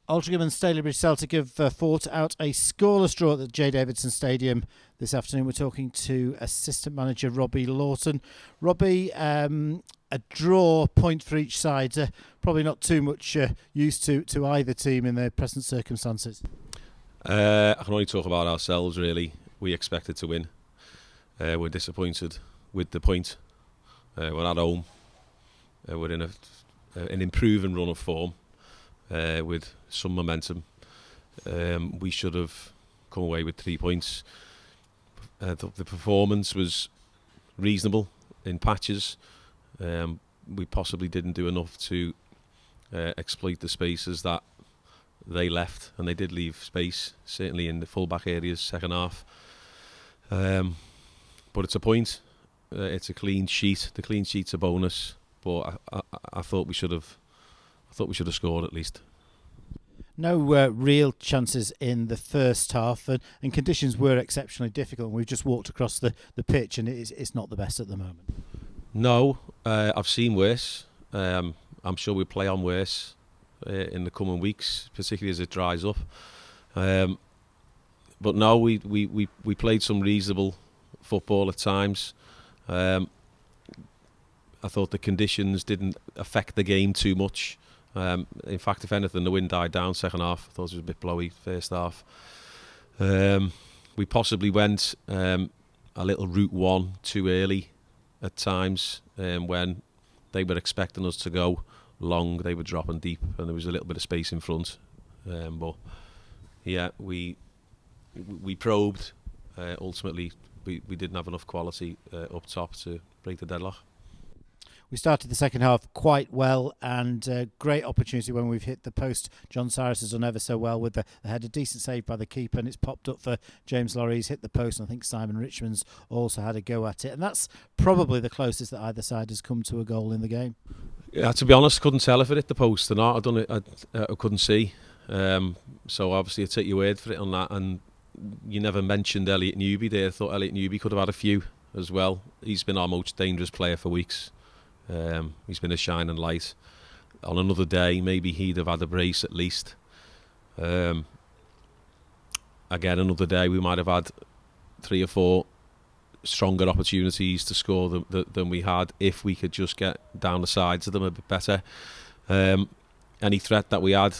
Altrincham and Stalybridge Celtic have fought out a scoreless draw at the J. Davidson Stadium this afternoon. We're talking to assistant manager Robbie Lawton. Robbie, a draw, point for each side, probably not too much use to either team in their present circumstances. I can only talk about ourselves, really. We expected to win. We're disappointed with the point. We're at home. We're in an improving run of form. With some momentum. We should have come away with 3 points. The performance was reasonable in patches. We possibly didn't do enough to exploit the spaces that they left, and they did leave space, certainly in the full-back areas, second half. But it's a point. It's a clean sheet. The clean sheet's a bonus, but I thought we should have. I thought we should have scored at least. No real chances in the first half, and conditions were exceptionally difficult. We've just walked across the pitch, and it's not the best at the moment. No, I've seen worse. I'm sure we'll play on worse in the coming weeks, particularly as it dries up. But no, we played some reasonable football at times. I thought the conditions didn't affect the game too much. In fact, if anything, the wind died down second half. I thought it was a bit blowy first half. We possibly went a little route one too early at times when they were expecting us to go long. They were dropping deep, and there was a little bit of space in front. But yeah, we probed. Ultimately, we didn't have enough quality up top to break the deadlock. We started the second half quite well, and great opportunity when we've hit the post. John Cyrus has done ever so well with the head. A decent save by the keeper, and it's popped up for James Lorry. He's hit the post, and I think Simon Richmond's also had a go at it. And that's probably the closest that either side has come to a goal in the game. Yeah, to be honest, couldn't tell if it hit the post or not. I couldn't see. So obviously I take your word for it on that. And you never mentioned Elliot Newby there. I thought Elliot Newby could have had a few as well. He's been our most dangerous player for weeks. He's been a shining light. On another day, maybe he'd have had a brace at least. Again, another day, we might have had 3 or 4 stronger opportunities to score than we had if we could just get down the sides of them a bit better. Any threat that we had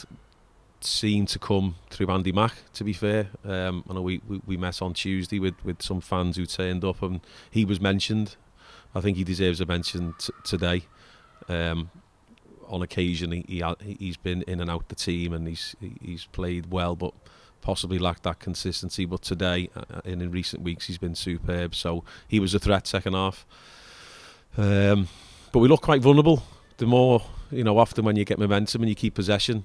seemed to come through Andy Mack, to be fair. I know we met on Tuesday with some fans who turned up, and he was mentioned. I think he deserves a mention today. On occasion, he's been in and out the team, and he's played well, but possibly lacked that consistency. But today, and in recent weeks, he's been superb. So he was a threat second half. But we look quite vulnerable. The more, often when you get momentum and you keep possession,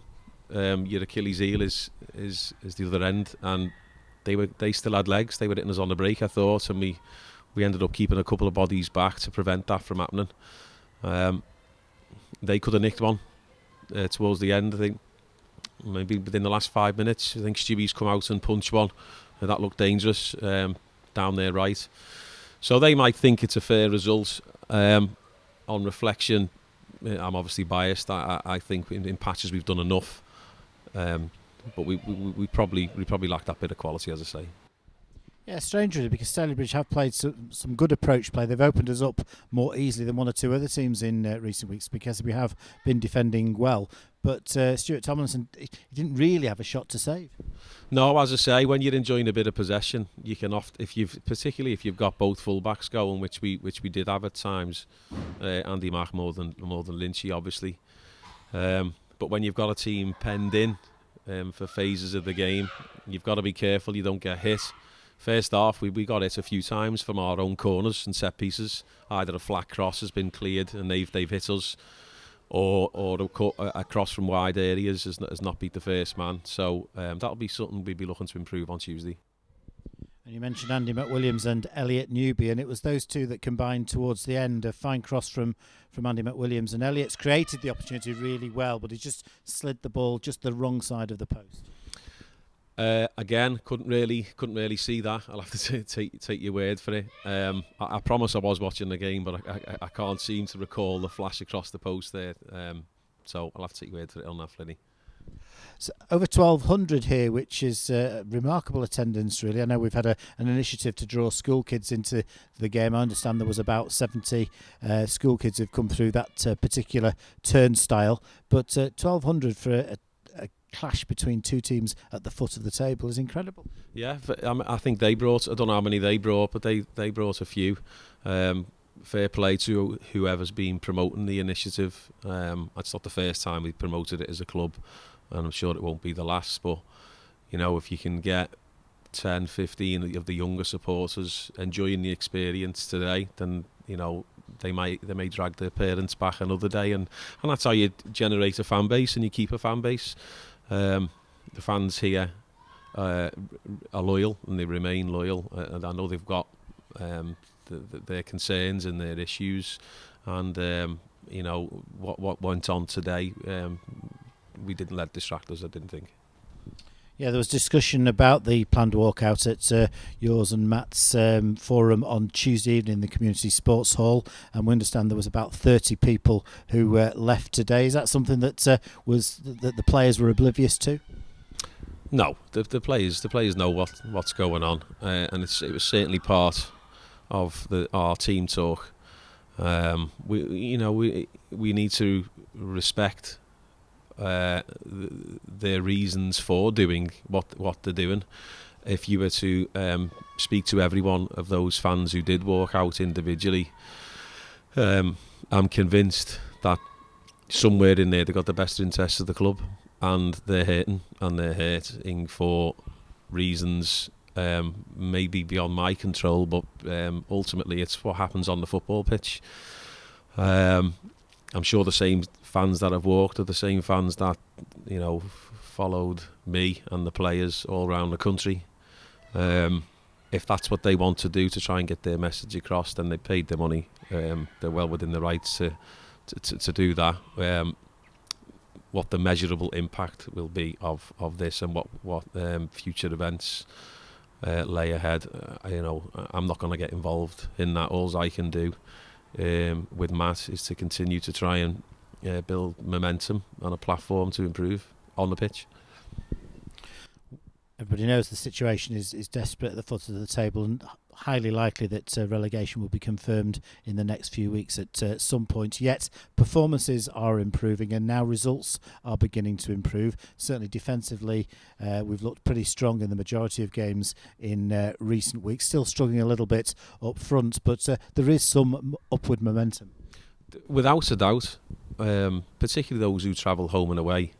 your Achilles heel is the other end, and they still had legs. They were hitting us on the break, I thought, and we ended up keeping a couple of bodies back to prevent that from happening. They could have nicked one towards the end, I think. Maybe within the last 5 minutes. I think Stewie's come out and punched one. And that looked dangerous down their right. So they might think it's a fair result. On reflection, I'm obviously biased. I think in patches we've done enough. But we probably lack that bit of quality, as I say. Yeah, strange really, because Stalybridge have played some good approach play. They've opened us up more easily than one or two other teams in recent weeks because we have been defending well. But Stuart Tomlinson, he didn't really have a shot to save. No, as I say, when you're enjoying a bit of possession, you can particularly if you've got both full-backs going, which we did have at times. Andy Mack more than Lynchy, obviously. But when you've got a team penned in for phases of the game, you've got to be careful you don't get hit. First half, we got hit a few times from our own corners and set pieces. Either a flat cross has been cleared and they've hit us, or a cross from wide areas has not beat the first man. So that'll be something we'd be looking to improve on Tuesday. And you mentioned Andy McWilliams and Elliot Newby, and it was those two that combined towards the end. A fine cross from Andy McWilliams, and Elliot's created the opportunity really well, but he just slid the ball just the wrong side of the post. Again, couldn't really see that. I'll have to take your word for it. I promise I was watching the game, but I can't seem to recall the flash across the post there. So I'll have to take your word for it on that, Flinny. So over 1,200 here, which is remarkable attendance, really. I know we've had an initiative to draw school kids into the game. I understand there was about 70 school kids who've come through that particular turnstile. But 1,200 for a clash between two teams at the foot of the table is incredible. Yeah, I think they brought, I don't know how many they brought, but they brought a few. Fair play to whoever's been promoting the initiative. It's not the first time we've promoted it as a club, and I'm sure it won't be the last, but you know, if you can get 10, 15 of the younger supporters enjoying the experience today, then you know they may drag their parents back another day, and that's how you generate a fan base and you keep a fan base. The fans here are loyal and they remain loyal, and I know they've got their concerns and their issues, and you know what went on today, we didn't let distract us, I didn't think. Yeah, there was discussion about the planned walkout at yours and Matt's forum on Tuesday evening in the Community Sports Hall, and we understand there was about 30 people who left today. Is that something that that the players were oblivious to? No, the players know what's going on, and it was certainly part of our team talk. We need to respect their reasons for doing what they're doing. If you were to speak to every one of those fans who did walk out individually, I'm convinced that somewhere in there they got the best interests of the club, and they're hurting for reasons maybe beyond my control, but ultimately it's what happens on the football pitch. I'm sure the same fans that have walked are the same fans that, you know, followed me and the players all around the country. If that's what they want to do to try and get their message across, then they paid their money. They're well within the rights to do that. What the measurable impact will be of this, and what future events lay ahead, I'm not going to get involved in that. All I can do with Matt is to continue to try and build momentum on a platform to improve on the pitch. Everybody knows the situation is desperate at the foot of the table, and highly likely that relegation will be confirmed in the next few weeks at some point. Yet performances are improving, and now results are beginning to improve. Certainly defensively, we've looked pretty strong in the majority of games in recent weeks. Still struggling a little bit up front, but there is some upward momentum. Without a doubt, particularly those who travel home and away.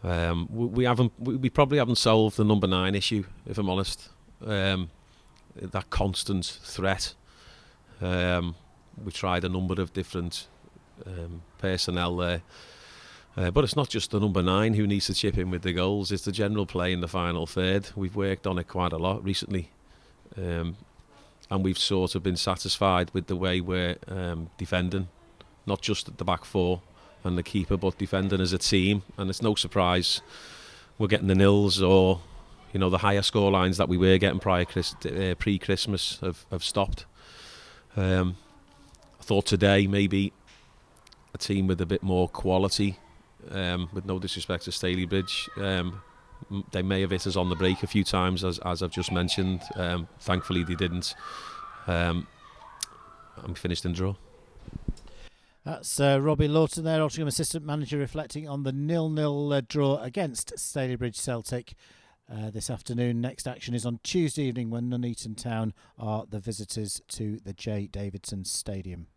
We probably haven't solved the number 9 issue, if I'm honest. That constant threat. We tried a number of different personnel there, but it's not just the number 9 who needs to chip in with the goals. It's the general play in the final third. We've worked on it quite a lot recently, and we've sort of been satisfied with the way we're defending, not just at the back four and the keeper, but defending as a team. And it's no surprise we're getting the nils, or the higher score lines that we were getting pre-Christmas have stopped. I thought today maybe a team with a bit more quality, with no disrespect to Stalybridge, they may have hit us on the break a few times, as I've just mentioned. Thankfully they didn't. I'm finished in draw. That's Robbie Lawton there, Altrincham assistant manager, reflecting on the 0-0 draw against Stalybridge Celtic this afternoon. Next action is on Tuesday evening when Nuneaton Town are the visitors to the J. Davidson Stadium.